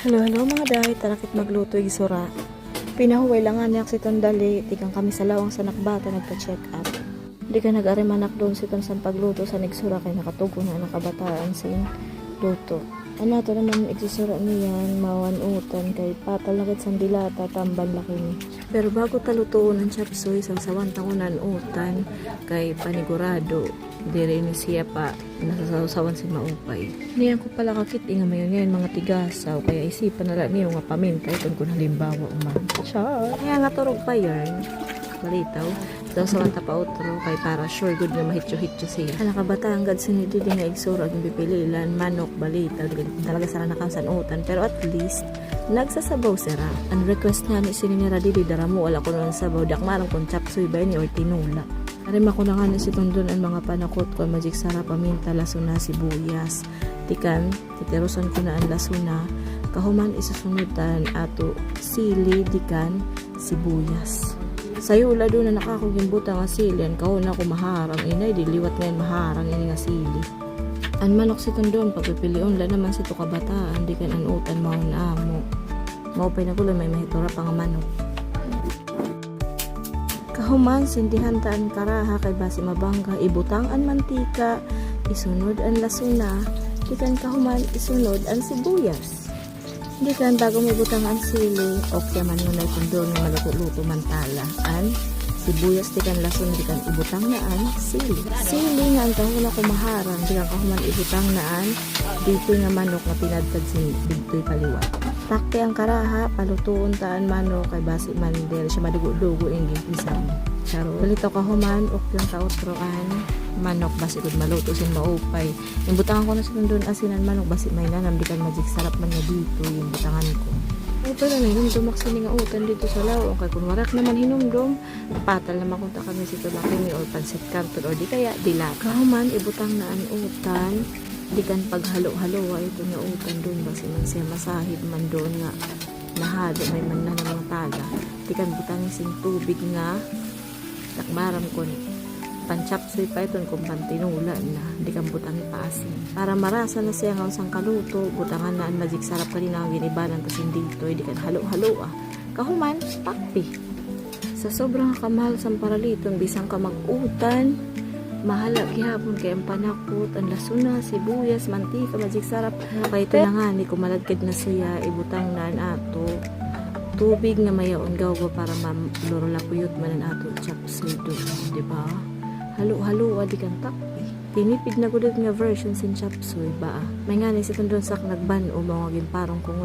Hello, mga day, tarakit magluto igisura. Pinahuway lang nga niyak si Tondali, tikang kami sa lawang sa nakbata nagpa-check up. Di ka nag-arimanak doon si Ton sa pagluto sa nigsura kay nakatugo na nakabataan sin luto. Ano to naman igsusura niyan, mawanutan kay patal na sandilata, tambal laki ni. Pero bago talutuon ng chapsuy, sawan tangunan utan kay panigurado. Dire ni siya pa nasasawan si maupay. Niyan ko pala kakiti nga mayon ngayon mga tigasaw kaya isipan na lang niyo nga paminta iton kung halimbawa uman. Siya, kaya nga turog pa yarn. Malitaw. Daw sa wanta pa utro kay para sure good nga mahityo-hityo siya. Ang nakabataan gad sinidi nga igsura ang bipililan, manok, balita, talaga sara nakansan utan pero at least nagsasabaw sira. Ang request nga ni sininira dili daramo wala ko nang sabaw dak marang kung chapsuy ba ni or tinula. Arima ko na nga na si Tondon ang mga panakot ko magic sarap paminta lasuna sibuyas. Tikan, titeroson ko na ang lasuna. Kahuman isusunutan ato sili dikan sibuyas. Sayo ula doon na nakakugimbuta nga sili. Ang kahuna ko maharang. Inay, diliwat ngayon maharang ini nga sili. Ang manok si Tondon, pagpipilion la naman si to kabataan. Di kan anutan maun amo. Maupay na ko lang may mahitura pa nga manok. Kahuman, sindihan taan karaha kay basi mabangga. Ibutang ang mantika. Isunod ang lasuna. Di kan kahuman, isunod ang sibuyas. Di kan bago may butang ang sili, okay man mo na Tondon ng maluto-luto mantala. An sibuyas di kan lason di kan ibutang na an sili. Sili nga ang kahuna kumaharang, di kan kahuman ibutang na an dito nga manok nga pinadtad sin dito'y paliwat. Takte ang karaha, palutuon taan manok kay basi mandel siya madugo-dugo yung gipisan. Charo. Balito kahuman, okay yung taotroan manok basi gud maluto sin maupay. Yung butangan ko na sa Tondon asinan manok basi may nanam di kan magic sarap man nga dito yung butangan ko. Ito na hinum dumaksin nga utan dito sa lawong kay kun warak naman hinumdum patal naman kung kami si tulaki ni or pansit canton or di kaya dila. Kahuman ibutang na an utan di kan paghalo-halo ito nga utan doon basi man siya masahib man doon nga nahalo may man na ng taga. Di kan butangin sing tubig nga takmaram ko ni panchapsuy pa ito kung pantinula na di kang butang ipaasin para marasa na siya nga usang kaluto butangan na ang magic sarap ka rin ang ginibanan tas hindi ito di kan halo-halo kahuman takpi sa sobrang kamahal sa paraliton bisang ka mag-utan mahala gihapon kay ang panakot ang lasuna, sibuyas, mantika magic sarap kaya ito na nga ni kumalagkad na siya ibutang na ato tubig nga mayaon gawgo para mamlorolapuyot man ang ato chapsuy doon di ba? Halo-halo di kan takpi. Tinipid na gudit nga version sin chapsuy ba? May nga ni si Tondon sak nagban o mga ginparong kung